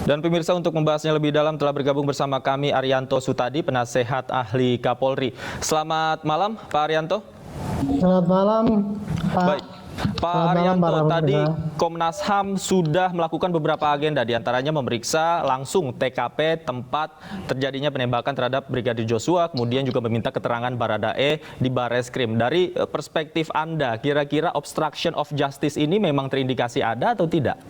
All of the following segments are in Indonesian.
Dan pemirsa, untuk membahasnya lebih dalam telah bergabung bersama kami Arianto Sutadi, penasehat ahli Kapolri. Selamat malam Pak Arianto. Selamat malam Pak. Baik. Pak Arianto, tadi Komnas HAM sudah melakukan beberapa agenda, diantaranya memeriksa langsung TKP tempat terjadinya penembakan terhadap Brigadir Joshua, kemudian juga meminta keterangan Baradae di Barreskrim. Dari perspektif Anda, kira-kira obstruction of justice ini memang terindikasi ada atau tidak?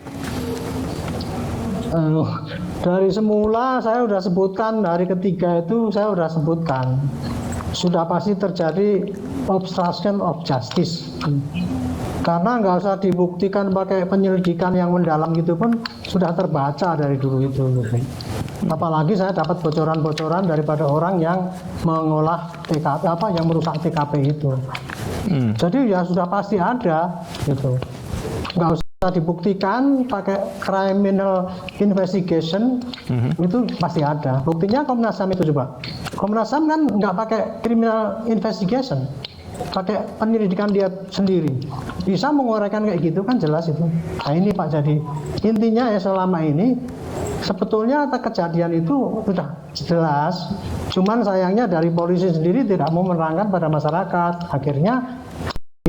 Dari semula saya sudah sebutkan, hari ketiga itu saya sudah sebutkan, sudah pasti terjadi obstruction of justice. Karena nggak usah dibuktikan pakai penyelidikan yang mendalam gitu pun sudah terbaca dari dulu itu. Apalagi saya dapat bocoran-bocoran daripada orang yang mengolah TKP, yang merusak TKP itu. Jadi ya sudah pasti ada gitu. Nggak usah dibuktikan pakai criminal investigation, itu pasti ada. Buktinya Komnas HAM itu coba. Komnas HAM kan nggak pakai criminal investigation, pakai penyelidikan dia sendiri. Bisa menguraikan kayak gitu kan jelas itu. Nah ini Pak, jadi intinya ya selama ini sebetulnya kejadian itu sudah jelas. Cuman sayangnya dari polisi sendiri tidak mau menerangkan pada masyarakat. Akhirnya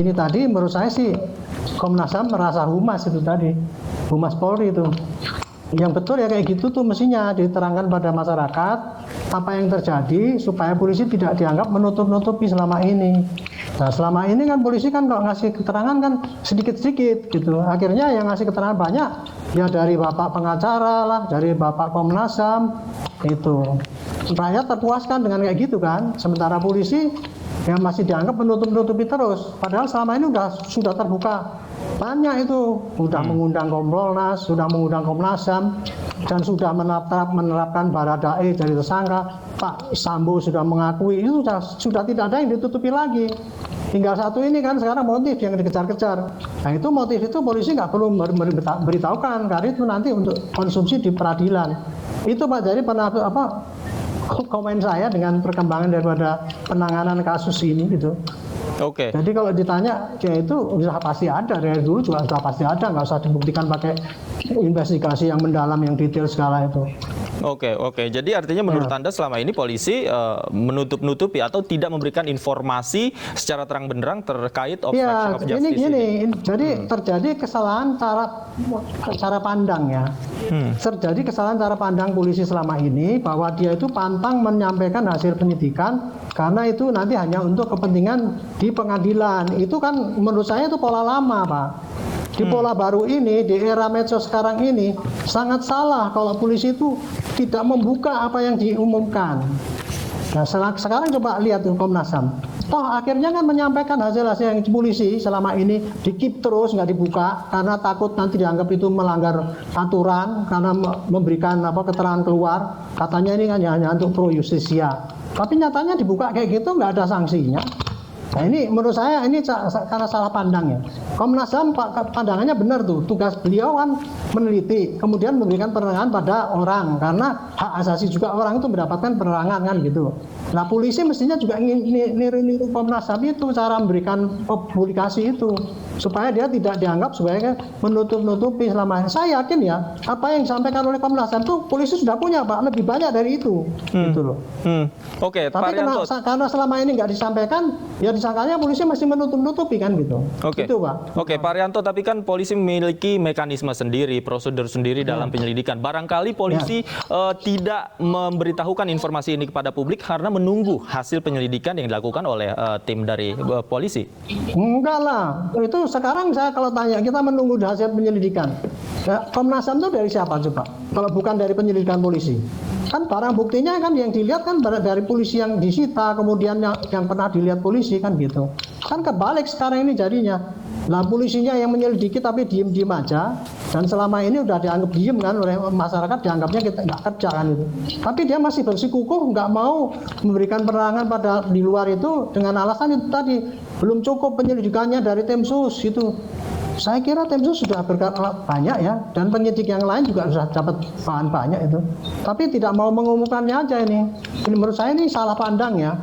ini tadi menurut saya sih Komnas HAM merasa humas itu tadi, humas Polri itu. Yang betul ya kayak gitu tuh mestinya diterangkan pada masyarakat apa yang terjadi supaya polisi tidak dianggap menutup-nutupi selama ini. Nah selama ini kan polisi kan kalau ngasih keterangan kan sedikit-sedikit gitu. Akhirnya yang ngasih keterangan banyak ya dari Bapak pengacara lah, dari Bapak Komnas HAM itu. Rakyat terpuaskan dengan kayak gitu kan. Sementara polisi yang masih dianggap menutup-nutupi terus. Padahal selama ini sudah terbuka banyak itu, sudah mengundang Kompolnas, sudah mengundang Komnas HAM, dan sudah menerapkan Baradae jadi tersangka. Pak Sambo sudah mengakui, itu sudah tidak ada yang ditutupi lagi. Tinggal satu ini kan sekarang motif yang dikejar-kejar. Nah itu motif itu polisi nggak perlu beritahukan, karena itu nanti untuk konsumsi di peradilan. Itu Pak, jadi komen saya dengan perkembangan daripada penanganan kasus ini gitu. Oke. Jadi kalau ditanya, ya itu sudah pasti ada, dari dulu juga sudah pasti ada, nggak usah dibuktikan pakai investigasi yang mendalam, yang detail segala itu. Oke. Jadi artinya menurut Anda selama ini polisi menutup-nutupi atau tidak memberikan informasi secara terang benderang terkait obstruction of justice ini? Jadi terjadi kesalahan cara pandang ya. Terjadi kesalahan cara pandang polisi selama ini bahwa dia itu pantang menyampaikan hasil penyidikan karena itu nanti hanya untuk kepentingan di pengadilan. Itu kan menurut saya itu pola lama Pak. Di pola baru ini, di era medsos sekarang ini, sangat salah kalau polisi itu tidak membuka apa yang diumumkan. Nah sekarang coba lihat tuh Komnas HAM. Toh akhirnya kan menyampaikan hasil-hasil yang polisi selama ini di-keep terus, nggak dibuka karena takut nanti dianggap itu melanggar aturan karena memberikan keterangan keluar. Katanya ini kan hanya untuk pro justisia. Tapi nyatanya dibuka kayak gitu nggak ada sanksinya. Nah ini menurut saya ini karena salah pandang ya. Komnas HAM pandangannya benar tuh, tugas beliau kan meneliti, kemudian memberikan penerangan pada orang karena hak asasi juga orang itu mendapatkan penerangan kan gitu. Nah polisi mestinya juga niru Komnas HAM itu cara memberikan publikasi itu supaya dia tidak dianggap sebagai menutup-nutupi selama ini. Saya yakin ya apa yang disampaikan oleh Komnas HAM itu polisi sudah punya Pak, lebih banyak dari itu. Gitu loh. Oke. Tapi karena selama ini nggak disampaikan, ya disangkanya polisi masih menutup-nutupi kan gitu. Oke. Gitu, Pak. Oke, Pak Arianto, tapi kan polisi memiliki mekanisme sendiri, prosedur sendiri dalam penyelidikan. Barangkali polisi tidak memberitahukan informasi ini kepada publik karena menunggu hasil penyelidikan yang dilakukan oleh tim dari polisi. Enggak lah, itu sekarang saya kalau tanya, kita menunggu hasil penyelidikan. Ya, Komnas HAM itu dari siapa coba? Kalau bukan dari penyelidikan polisi. Kan barang buktinya kan yang dilihat kan dari polisi yang disita, kemudian yang pernah dilihat polisi kan gitu. Kan kebalik sekarang ini jadinya. Nah polisinya yang menyelidiki tapi diem-diem aja, dan selama ini udah dianggap diem kan oleh masyarakat, dianggapnya kita nggak kerja kan itu. Tapi dia masih bersikukuh nggak mau memberikan penerangan pada di luar itu dengan alasan itu tadi belum cukup penyelidikannya dari tim sus itu. Saya kira tim sus sudah bergerak banyak ya, dan penyidik yang lain juga sudah dapat bahan banyak itu. Tapi tidak mau mengumumkannya aja ini. Menurut saya ini salah pandang ya.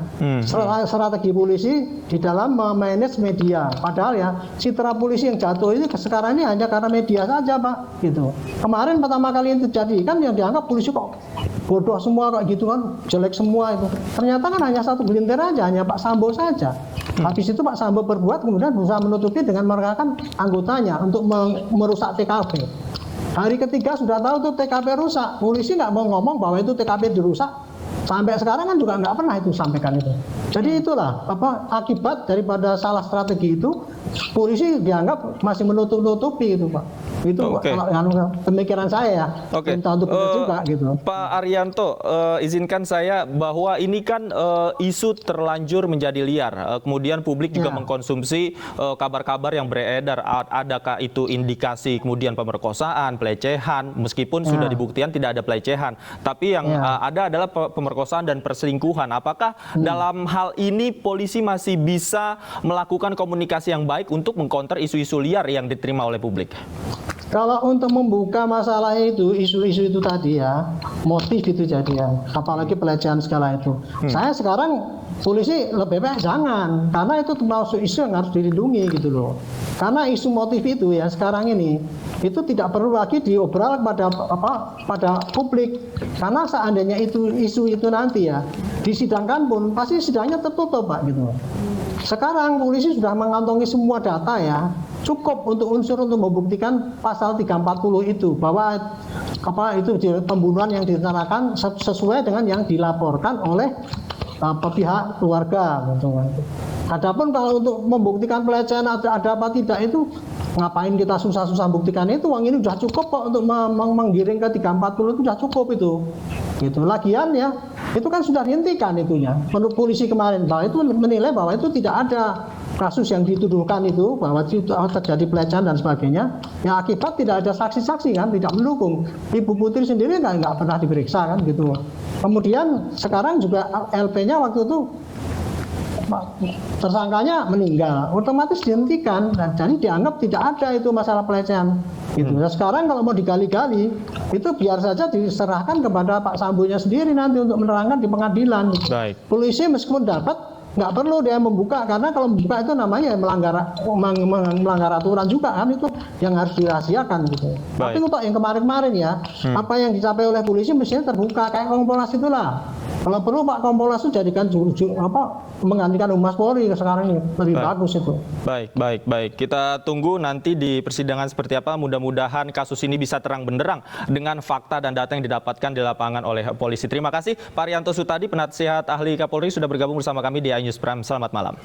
Strategi polisi di dalam memanage media. Padahal ya citra polisi yang jatuh ini sekarang ini hanya karena media saja, Pak. Gitu. Kemarin pertama kali itu terjadi kan yang dianggap polisi kok bodoh semua kayak gitu kan, jelek semua itu. Ternyata kan hanya satu gelintir aja, hanya Pak Sambo saja. Habis itu Pak Sambo berbuat kemudian berusaha menutupi dengan mengerahkan anggotanya untuk merusak TKP. Hari ketiga sudah tahu tuh TKP rusak, polisi nggak mau ngomong bahwa itu TKP dirusak. Sampai sekarang kan juga nggak pernah itu sampaikan itu. Jadi itulah akibat daripada salah strategi itu, polisi dianggap masih menutup-nutupi itu, Pak. Itu kalau pemikiran saya ya. Minta untuk juga gitu. Pak Arianto, izinkan saya bahwa ini kan isu terlanjur menjadi liar. Kemudian publik juga mengkonsumsi kabar-kabar yang beredar. Adakah itu indikasi kemudian pemerkosaan, pelecehan, meskipun sudah dibuktikan tidak ada pelecehan. Tapi yang ada adalah pemerkosaan dan perselingkuhan. Apakah dalam hal ini polisi masih bisa melakukan komunikasi yang baik untuk mengkonter isu-isu liar yang diterima oleh publik? Kalau untuk membuka masalah itu, isu-isu itu tadi ya, motif itu jadi ya, apalagi pelecehan segala itu. Saya sekarang polisi lebih baik jangan, karena itu termasuk isu yang harus dilindungi gitu loh. Karena isu motif itu ya sekarang ini itu tidak perlu lagi diobrol pada publik. Karena seandainya itu isu itu nanti ya disidangkan pun pasti sidangnya tertutup, Pak, gitu. Sekarang polisi sudah mengantongi semua data ya, cukup untuk unsur untuk membuktikan pasal 340 itu bahwa itu pembunuhan yang direncanakan sesuai dengan yang dilaporkan oleh pihak keluarga. Adapun kalau untuk membuktikan pelecehan ada apa tidak itu ngapain kita susah-susah buktikan itu, uang ini sudah cukup kok untuk menggiring ke 340 itu sudah cukup itu. Gitu. Lagian ya itu kan sudah dihentikan itunya. Menurut polisi kemarin bahwa itu menilai bahwa itu tidak ada kasus yang dituduhkan itu bahwa itu terjadi pelecehan dan sebagainya. Yang akibat tidak ada saksi-saksi kan, tidak mendukung. Ibu Putri sendiri nggak pernah diperiksa kan gitu. Kemudian sekarang juga LP-nya waktu itu tersangkanya meninggal, otomatis dihentikan dan jadi dianggap tidak ada itu masalah pelecehan. Gitu. Nah, sekarang kalau mau digali-gali itu biar saja diserahkan kepada Pak Sambonya sendiri nanti untuk menerangkan di pengadilan. Baik. Polisi meskipun dapat nggak perlu dia membuka, karena kalau membuka itu namanya melanggar aturan juga kan, itu yang harus dirahasiakan gitu. Baik. Tapi untuk yang kemarin-kemarin ya apa yang dicapai oleh polisi mestinya terbuka kayak Kompolnas itulah. Kalau perlu Pak Kompolnas itu jadikan menggantikan Humas Polri sekarang ini lebih bagus itu. Baik. Kita tunggu nanti di persidangan seperti apa. Mudah-mudahan kasus ini bisa terang benderang dengan fakta dan data yang didapatkan di lapangan oleh polisi. Terima kasih Pak Arianto Sutadi, penasihat ahli Kapolri sudah bergabung bersama kami di iNews Prime. Selamat malam.